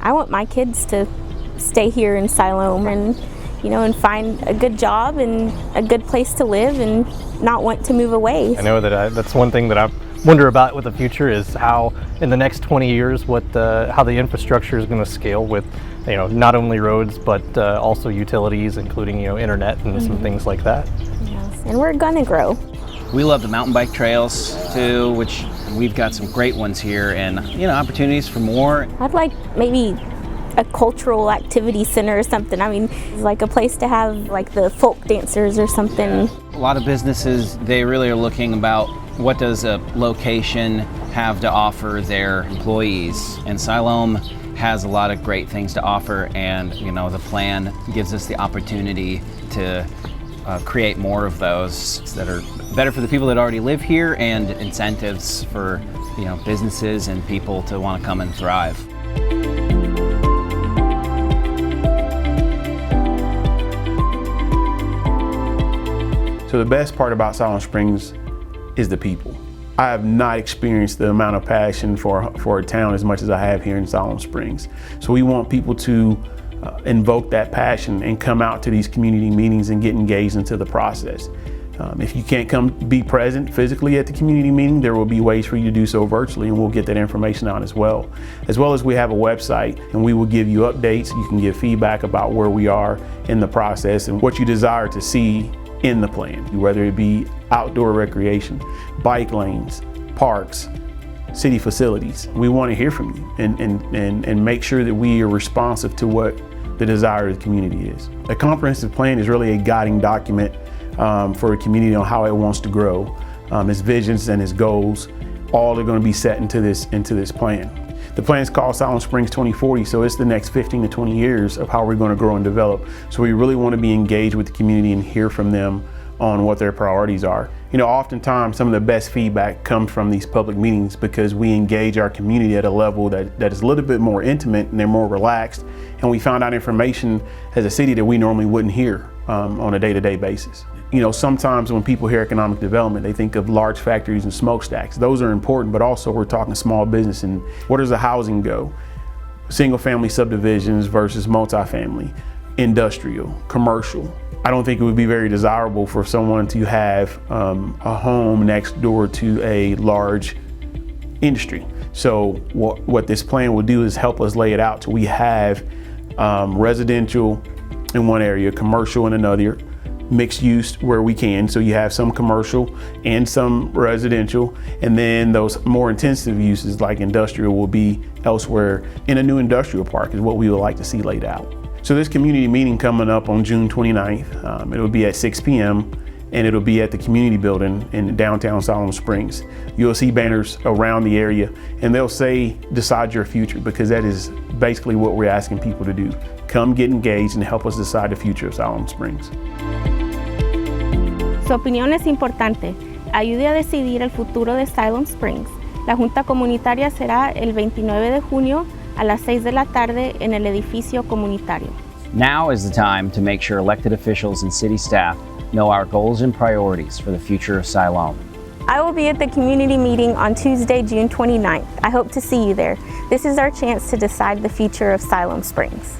I want my kids to stay here in Siloam and find a good job and a good place to live and not want to move away. I know that that's one thing that I wonder about with the future is how in the next 20 years how the infrastructure is going to scale with not only roads but also utilities, including internet and some things like that. Yes, and we're going to grow. We love the mountain bike trails too, which we've got some great ones here, and opportunities for more. I'd like maybe a cultural activity center or something. I mean, like a place to have like the folk dancers or something. A lot of businesses, they really are looking about what does a location have to offer their employees, and Siloam has a lot of great things to offer, and the plan gives us the opportunity to create more of those that are better for the people that already live here, and incentives for businesses and people to want to come and thrive. So the best part about Siloam Springs is the people. I have not experienced the amount of passion for a town as much as I have here in Siloam Springs. So we want people to invoke that passion and come out to these community meetings and get engaged into the process. If you can't come be present physically at the community meeting, there will be ways for you to do so virtually, and we'll get that information out as well. As well as we have a website, and we will give you updates. You can give feedback about where we are in the process and what you desire to see in the plan, whether it be outdoor recreation, bike lanes, parks, city facilities. We want to hear from you and make sure that we are responsive to what the desire of the community is. A comprehensive plan is really a guiding document for a community on how it wants to grow. Its visions and its goals, all are going to be set into this plan. The plan is called Siloam Springs 2040, so it's the next 15 to 20 years of how we're going to grow and develop. So we really want to be engaged with the community and hear from them on what their priorities are. Oftentimes some of the best feedback comes from these public meetings because we engage our community at a level that is a little bit more intimate and they're more relaxed, and we found out information as a city that we normally wouldn't hear on a day-to-day basis. Sometimes when people hear economic development, they think of large factories and smokestacks. Those are important, but also we're talking small business and where does the housing go? Single family subdivisions versus multifamily, industrial, commercial. I don't think it would be very desirable for someone to have a home next door to a large industry. So what this plan will do is help us lay it out so we have residential in one area, commercial in another, mixed use where we can, so you have some commercial and some residential, and then those more intensive uses like industrial will be elsewhere in a new industrial park is what we would like to see laid out. So this community meeting coming up on June 29th, it'll be at 6 p.m. and it'll be at the community building in downtown Siloam Springs. You'll see banners around the area and they'll say, decide your future, because that is basically what we're asking people to do. Come get engaged and help us decide the future of Siloam Springs. Su opinión es importante. Ayude a decidir el futuro de Siloam Springs. La Junta Comunitaria será el 29 de junio a las 6 de la tarde en el Edificio Comunitario. Now is the time to make sure elected officials and city staff know our goals and priorities for the future of Siloam. I will be at the community meeting on Tuesday, June 29th. I hope to see you there. This is our chance to decide the future of Siloam Springs.